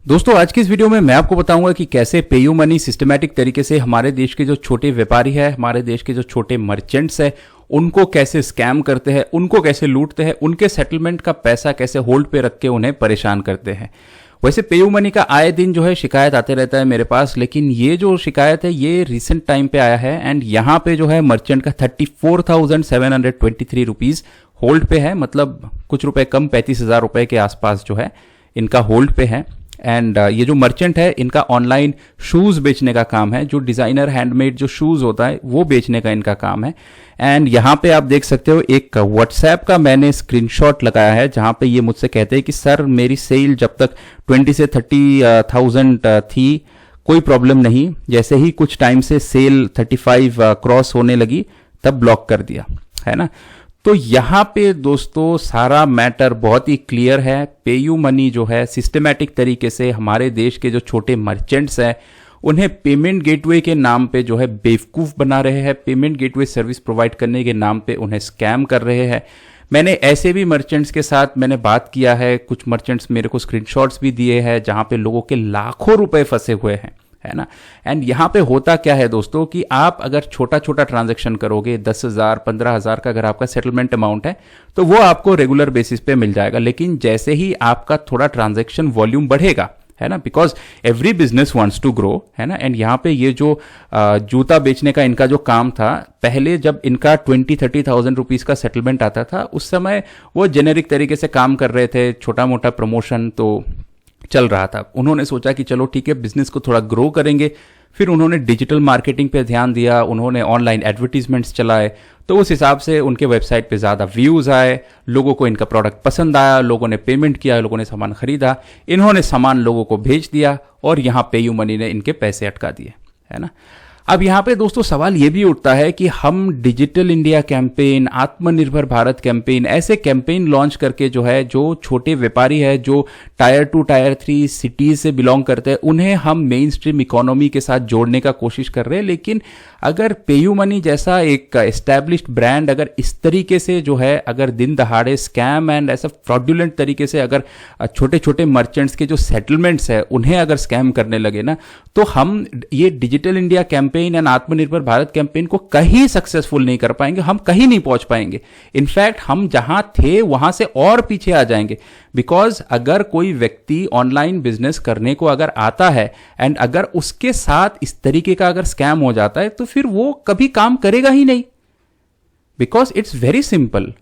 दोस्तों आज की इस वीडियो में मैं आपको बताऊंगा कि कैसे पेयू मनी सिस्टमैटिक तरीके से हमारे देश के जो छोटे व्यापारी है, हमारे देश के जो छोटे मर्चेंट्स है, उनको कैसे स्कैम करते हैं, उनको कैसे लूटते हैं, उनके सेटलमेंट का पैसा कैसे होल्ड पे रख के उन्हें परेशान करते हैं। वैसे पेयू मनी का आए दिन जो है शिकायत आते रहता है मेरे पास, लेकिन ये जो शिकायत है ये रिसेंट टाइम पे आया है एंड यहाँ पे जो है मर्चेंट का 34,723 रुपीज होल्ड पे है, मतलब कुछ रुपए कम 35,000 रुपए के आसपास जो है इनका होल्ड पे है। एंड ये जो मर्चेंट है इनका ऑनलाइन शूज बेचने का काम है, जो डिजाइनर हैंडमेड जो शूज होता है वो बेचने का इनका काम है। एंड यहाँ पे आप देख सकते हो एक व्हाट्सएप का मैंने स्क्रीनशॉट लगाया है जहां पे ये मुझसे कहते हैं कि सर मेरी सेल जब तक 20 से 30,000 थी कोई प्रॉब्लम नहीं, जैसे ही कुछ टाइम से सेल 35 क्रॉस होने लगी तब ब्लॉक कर दिया, है ना। तो यहां पे दोस्तों सारा मैटर बहुत ही क्लियर है। पेयू मनी जो है सिस्टमैटिक तरीके से हमारे देश के जो छोटे मर्चेंट्स हैं उन्हें पेमेंट गेटवे के नाम पे जो है बेवकूफ बना रहे हैं, पेमेंट गेटवे सर्विस प्रोवाइड करने के नाम पे उन्हें स्कैम कर रहे हैं। मैंने ऐसे भी मर्चेंट्स के साथ मैंने बात किया है, कुछ मर्चेंट्स मेरे को स्क्रीनशॉट्स भी दिए हैं जहां पे लोगों के लाखों रुपए फंसे हुए हैं, है ना। एंड यहां पे होता क्या है दोस्तों कि आप अगर छोटा छोटा ट्रांजैक्शन करोगे, 10,000 15,000 का अगर आपका सेटलमेंट अमाउंट है तो वो आपको रेगुलर बेसिस पे मिल जाएगा। लेकिन जैसे ही आपका थोड़ा ट्रांजैक्शन वॉल्यूम बढ़ेगा, है ना, because every business wants to grow, है ना। एंड यहाँ पे ये जो जूता बेचने का इनका जो काम था, पहले जब इनका 20-30,000 रुपीज का सेटलमेंट आता था उस समय वो जेनेरिक तरीके से काम कर रहे थे, छोटा मोटा प्रमोशन तो चल रहा था। उन्होंने सोचा कि चलो ठीक है बिजनेस को थोड़ा ग्रो करेंगे, फिर उन्होंने डिजिटल मार्केटिंग पे ध्यान दिया, उन्होंने ऑनलाइन एडवर्टीजमेंट्स चलाए, तो उस हिसाब से उनके वेबसाइट पे ज़्यादा व्यूज़ आए, लोगों को इनका प्रोडक्ट पसंद आया, लोगों ने पेमेंट किया, लोगों ने सामान खरीदा, इन्होंने सामान लोगों को भेज दिया और यहाँ पेयू मनी ने इनके पैसे अटका दिए, है ना। अब यहाँ पे दोस्तों सवाल ये भी उठता है कि हम डिजिटल इंडिया कैंपेन, आत्मनिर्भर भारत कैंपेन, ऐसे कैंपेन लॉन्च करके जो है जो छोटे व्यापारी है, जो टायर 2 टायर 3 सिटीज से बिलोंग करते हैं, उन्हें हम मेन स्ट्रीम इकोनॉमी के साथ जोड़ने का कोशिश कर रहे हैं। लेकिन अगर पेयू मनी जैसा एक एस्टैब्लिश्ड ब्रांड अगर इस तरीके से जो है अगर दिन दहाड़े स्कैम एंड ऐसा फ्रॉडुलेंट तरीके से अगर छोटे छोटे मर्चेंट्स के जो सेटलमेंट्स है उन्हें अगर स्कैम करने लगे ना, तो हम ये डिजिटल इंडिया कैंपेन एंड आत्मनिर्भर भारत कैंपेन को कहीं सक्सेसफुल नहीं कर पाएंगे, हम कहीं नहीं पहुंच पाएंगे। इनफैक्ट हम जहां थे वहां से और पीछे आ जाएंगे। बिकॉज अगर कोई व्यक्ति ऑनलाइन बिजनेस करने को अगर आता है एंड अगर उसके साथ इस तरीके का अगर स्कैम हो जाता है तो फिर वो कभी काम करेगा ही नहीं। Because it's very simple,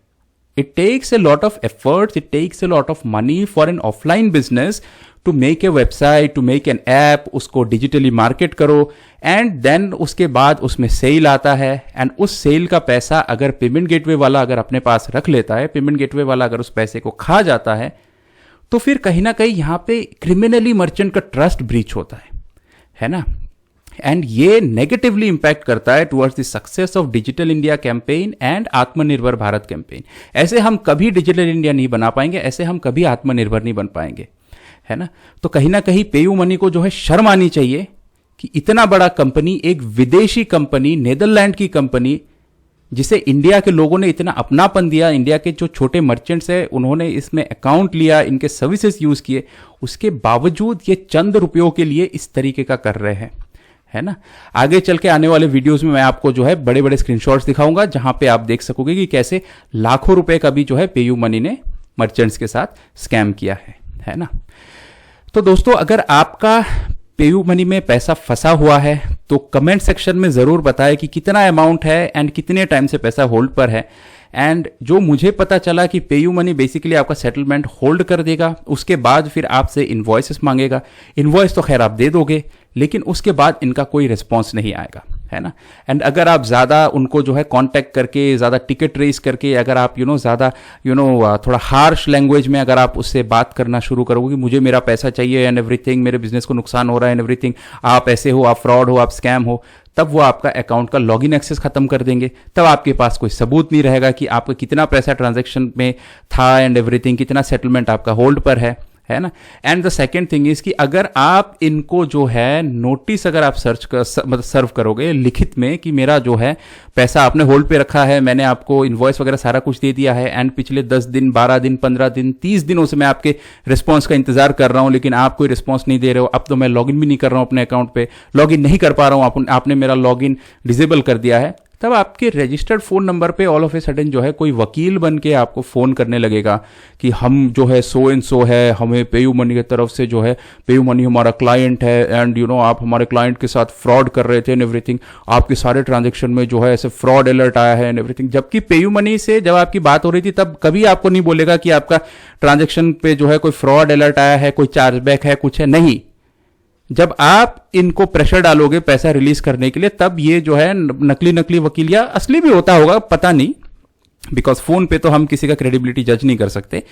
it takes a lot of efforts, it takes a lot of money for an offline business to make a website, to make an app, उसको digitally market करो and then उसके बाद उसमें cell आता है and उस cell का पैसा अगर पेमेंट गेटवे वाला अगर अपने पास रख लेता है, पेमेंट गेटवे वाला अगर उस पैसे को खा जाता है, तो फिर कहीं ना कहीं यहाँ पे क्रिमिनली मर्चेंट का ट्रस्ट ब्रीच होता है ना। एंड ये नेगेटिवली इंपैक्ट करता है towards the success of digital India campaign and आत्मनिर्भर भारत कैंपेन। ऐसे हम कभी डिजिटल इंडिया नहीं बना पाएंगे, ऐसे हम कभी आत्मनिर्भर नहीं बन पाएंगे, है ना। तो कहीं ना कहीं पेयू मनी को जो है शर्म आनी चाहिए कि इतना बड़ा कंपनी, एक विदेशी कंपनी, नेदरलैंड की कंपनी, जिसे इंडिया के लोगों ने इतना अपनापन दिया, इंडिया के जो छोटे मर्चेंट्स हैं उन्होंने इसमें अकाउंट लिया, इनके सर्विसेज यूज किए, उसके बावजूद ये चंद रुपयों के लिए इस तरीके का कर रहे हैं, है ना। आगे चल के आने वाले वीडियोस में मैं आपको जो है बड़े बड़े स्क्रीनशॉट्स दिखाऊंगा जहां पे आप देख सकोगे कि कैसे लाखों रुपए का भी जो है पेयू मनी ने मर्चेंट्स के साथ स्कैम किया है ना। तो दोस्तों अगर आपका पेयू मनी में पैसा फंसा हुआ है तो कमेंट सेक्शन में जरूर बताएं कि कितना अमाउंट है एंड कितने टाइम से पैसा होल्ड पर है। एंड जो मुझे पता चला कि पेयू मनी बेसिकली आपका सेटलमेंट होल्ड कर देगा, उसके बाद फिर आपसे इनवॉइसेस मांगेगा। इनवॉइस तो खैर आप दे दोगे, लेकिन उसके बाद इनका कोई रिस्पॉन्स नहीं आएगा, है ना। एंड अगर आप ज़्यादा उनको जो है कांटेक्ट करके, ज़्यादा टिकट रेस करके, अगर आप ज़्यादा थोड़ा हार्श लैंग्वेज में अगर आप उससे बात करना शुरू करोगे कि मुझे मेरा पैसा चाहिए एंड एवरीथिंग, मेरे बिजनेस को नुकसान हो रहा है एंड एवरीथिंग, आप ऐसे हो, आप फ्रॉड हो, आप स्कैम हो, तब वो आपका अकाउंट का लॉगिन एक्सेस खत्म कर देंगे। तब आपके पास कोई सबूत नहीं रहेगा कि आपका कितना पैसा ट्रांजैक्शन में था एंड एवरीथिंग, कितना सेटलमेंट आपका होल्ड पर है है ना। And the second thing is कि अगर आप इनको जो है नोटिस अगर आप मतलब सर्व करोगे लिखित में कि मेरा जो है पैसा आपने होल्ड पे रखा है, मैंने आपको इनवॉइस वगैरह सारा कुछ दे दिया है, एंड पिछले 10 दिन 12 दिन 15 दिन 30 दिनों से मैं आपके रिस्पॉन्स का इंतजार कर रहा हूं, लेकिन आप कोई रिस्पॉन्स नहीं दे रहे हो, अब तो मैं लॉगिन भी नहीं कर रहा हूं अपने अकाउंट पे, लॉगिन नहीं कर पा रहा हूं, आपने मेरा लॉगिन डिसेबल कर दिया है, तब आपके रजिस्टर्ड फोन नंबर पे ऑल ऑफ ए सडन जो है कोई वकील बन के आपको फोन करने लगेगा कि हम जो है सो एंड सो है, हमें पेयू मनी की तरफ से जो है, पेयू मनी हमारा क्लाइंट है एंड यू नो आप हमारे क्लाइंट के साथ फ्रॉड कर रहे थे एंड एवरीथिंग, आपके सारे ट्रांजेक्शन में जो है ऐसे फ्रॉड अलर्ट आया है एंड एवरीथिंग। जबकि पेयू मनी से जब आपकी बात हो रही थी तब कभी आपको नहीं बोलेगा कि आपका ट्रांजेक्शन पे जो है कोई फ्रॉड अलर्ट आया है, कोई चार्जबैक है, कुछ है, नहीं। जब आप इनको प्रेशर डालोगे पैसा रिलीज करने के लिए, तब ये जो है नकली वकील या असली भी होता होगा पता नहीं, बिकॉज फोन पे तो हम किसी का क्रेडिबिलिटी जज नहीं कर सकते।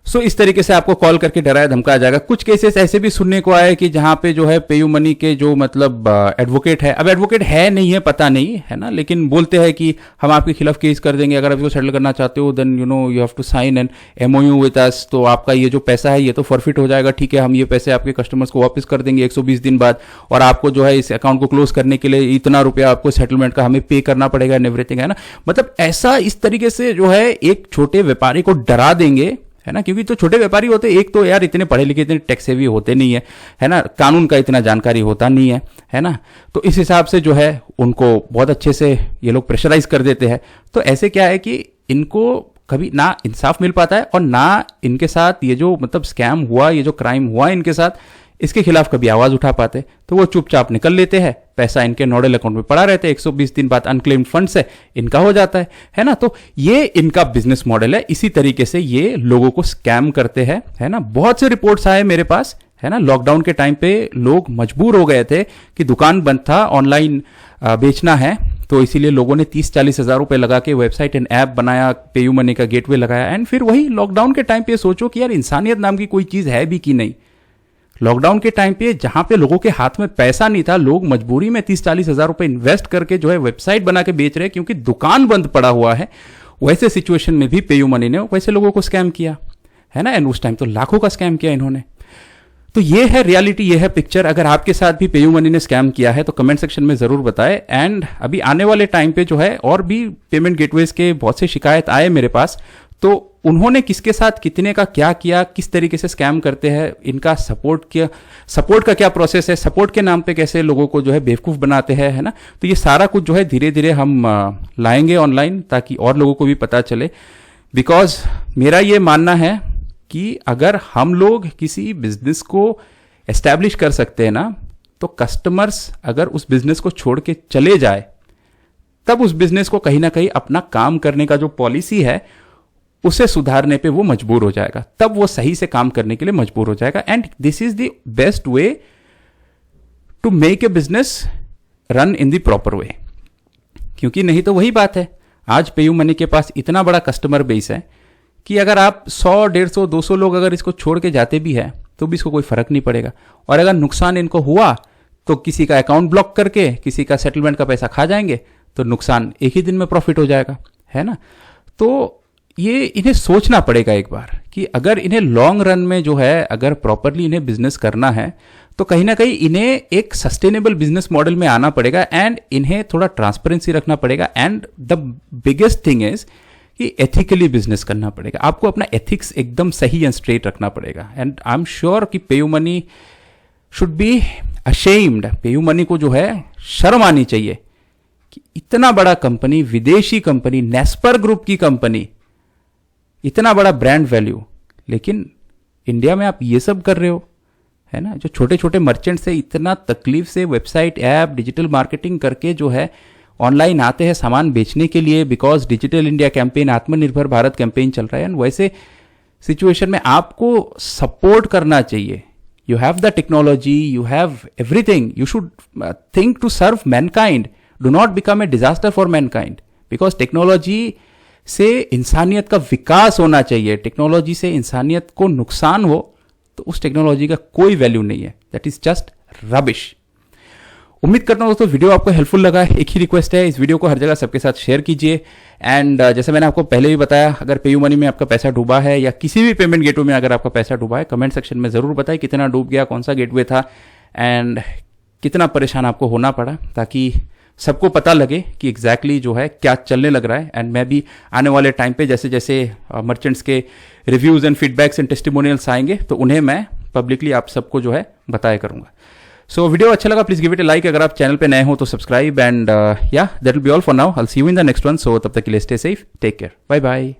सो इस तरीके से आपको कॉल करके डराया धमकाया जाएगा। कुछ केसेस ऐसे भी सुनने को आए कि जहां पे जो है पेयू मनी के जो मतलब एडवोकेट है, अब एडवोकेट है नहीं है पता नहीं है ना, लेकिन बोलते हैं कि हम आपके खिलाफ केस कर देंगे, अगर आप इसको सेटल करना चाहते हो then you know you have to sign an MOU with us, तो आपका ये जो पैसा है ये तो फॉरफिट हो जाएगा, ठीक है, हम ये पैसे आपके कस्टमर्स को वापस कर देंगे 120 दिन बाद, और आपको जो है इस अकाउंट को क्लोज करने के लिए इतना रुपया आपको सेटलमेंट का हमें पे करना पड़ेगा एंड एवरीथिंग, है ना। मतलब ऐसा इस तरीके से जो है एक छोटे व्यापारी को डरा देंगे, है ना, क्योंकि तो छोटे व्यापारी होते एक तो यार इतने पढ़े लिखे इतने टेक्स सेवी होते नहीं है ना, कानून का इतना जानकारी होता नहीं है ना, तो इस हिसाब से जो है उनको बहुत अच्छे से ये लोग प्रेशराइज कर देते हैं। तो ऐसे क्या है कि इनको कभी ना इंसाफ मिल पाता है और ना इनके साथ ये जो मतलब स्कैम हुआ, ये जो क्राइम हुआ इनके साथ, इसके खिलाफ कभी आवाज उठा पाते, तो वो चुपचाप निकल लेते हैं, पैसा इनके नोडल अकाउंट में पड़ा रहता है, 120 दिन बाद अनक्लेम्ड फंड से इनका हो जाता है ना। तो ये इनका बिजनेस मॉडल है, इसी तरीके से ये लोगों को स्कैम करते हैं, है ना। बहुत से रिपोर्ट्स आए मेरे पास, है ना, लॉकडाउन के टाइम पे लोग मजबूर हो गए थे कि दुकान बंद था, ऑनलाइन बेचना है, तो इसीलिए लोगों ने 30-40 हजार रुपए लगा के वेबसाइट एंड ऐप बनाया, पेयू मनी का गेटवे लगाया, एंड फिर वही लॉकडाउन के टाइम पे सोचो कि यार इंसानियत नाम की कोई चीज है भी कि नहीं। लॉकडाउन के टाइम पे जहां पे लोगों के हाथ में पैसा नहीं था, लोग मजबूरी में 30-40 हजार रुपए इन्वेस्ट करके जो है वेबसाइट बना के बेच रहे क्योंकि दुकान बंद पड़ा हुआ है, वैसे सिचुएशन में भी पेयू मनी ने वैसे लोगों को स्कैम किया, है ना, एंड उस टाइम तो लाखों का स्कैम किया इन्होंने। तो ये है रियलिटी, ये है पिक्चर। अगर आपके साथ भी पेयू मनी ने स्कैम किया है तो कमेंट सेक्शन में जरूर बताएं। एंड अभी आने वाले टाइम पे जो है और भी पेमेंट गेटवेज के बहुत से शिकायत आए मेरे पास, तो उन्होंने किसके साथ कितने का क्या किया, किस तरीके से स्कैम करते हैं, इनका सपोर्ट का क्या प्रोसेस है, सपोर्ट के नाम पे कैसे लोगों को जो है बेवकूफ बनाते हैं, है ना। तो ये सारा कुछ जो है धीरे धीरे हम लाएंगे ऑनलाइन ताकि और लोगों को भी पता चले। बिकॉज मेरा ये मानना है कि अगर हम लोग किसी बिजनेस को एस्टैब्लिश कर सकते हैं ना, तो कस्टमर्स अगर उस बिजनेस को छोड़ के चले जाए, तब उस बिजनेस को कहीं ना कहीं अपना काम करने का जो पॉलिसी है उसे सुधारने पे वो मजबूर हो जाएगा, तब वो सही से काम करने के लिए मजबूर हो जाएगा। And this is the best way to make a business run in the proper way. क्योंकि नहीं तो वही बात है, आज पेयू मनी के पास इतना बड़ा कस्टमर बेस है कि अगर आप 100, 150, 200 लोग अगर इसको छोड़ के जाते भी है तो भी इसको कोई फर्क नहीं पड़ेगा, और अगर नुकसान इनको हुआ तो किसी का अकाउंट ब्लॉक करके किसी का सेटलमेंट का पैसा खा जाएंगे, तो नुकसान एक ही दिन में प्रॉफिट हो जाएगा, है ना। तो ये इन्हें सोचना पड़ेगा एक बार कि अगर इन्हें लॉन्ग रन में जो है अगर प्रॉपरली इन्हें बिजनेस करना है तो कहीं ना कहीं इन्हें एक सस्टेनेबल बिजनेस मॉडल में आना पड़ेगा, एंड इन्हें थोड़ा ट्रांसपेरेंसी रखना पड़ेगा। And the biggest thing is कि एथिकली बिजनेस करना पड़ेगा, आपको अपना एथिक्स एकदम सही एंड स्ट्रेट रखना पड़ेगा। एंड आई एम श्योर कि PayU money should be ashamed, PayU money को जो है शर्म आनी चाहिए कि इतना बड़ा कंपनी, विदेशी कंपनी, नेस्पर ग्रुप की कंपनी, इतना बड़ा ब्रांड वैल्यू, लेकिन इंडिया में आप ये सब कर रहे हो, है ना। जो छोटे छोटे मर्चेंट से इतना तकलीफ से वेबसाइट, ऐप, डिजिटल मार्केटिंग करके जो है ऑनलाइन आते हैं सामान बेचने के लिए, बिकॉज डिजिटल इंडिया कैंपेन, आत्मनिर्भर भारत कैंपेन चल रहा है, एंड वैसे सिचुएशन में आपको सपोर्ट करना चाहिए। You have the technology, you have everything, you should think to serve mankind, do not become a disaster for mankind, because technology से इंसानियत का विकास होना चाहिए। टेक्नोलॉजी से इंसानियत को नुकसान हो तो उस टेक्नोलॉजी का कोई वैल्यू नहीं है, दैट इज जस्ट रबिश। उम्मीद करता हूँ दोस्तों वीडियो आपको हेल्पफुल लगा है। एक ही रिक्वेस्ट है, इस वीडियो को हर जगह सबके साथ शेयर कीजिए। एंड जैसे मैंने आपको पहले भी बताया, अगर पेयू मनी में आपका पैसा डूबा है या किसी भी पेमेंट गेटवे में अगर आपका पैसा डूबा है, कमेंट सेक्शन में ज़रूर बताएं कितना डूब गया, कौन सा गेटवे था एंड कितना परेशान आपको होना पड़ा, ताकि सबको पता लगे कि एग्जैक्टली जो है क्या चलने लग रहा है। एंड मैं भी आने वाले टाइम पे जैसे जैसे मर्चेंट्स के reviews and feedbacks and testimonials आएंगे तो उन्हें मैं पब्लिकली आप सबको जो है बताया करूंगा। सो वीडियो अच्छा लगा please give it a like, अगर आप चैनल पे नए हो तो subscribe and yeah that will be all for now. I will see you in the next one. So तब तक के लिए stay safe, take care, bye bye.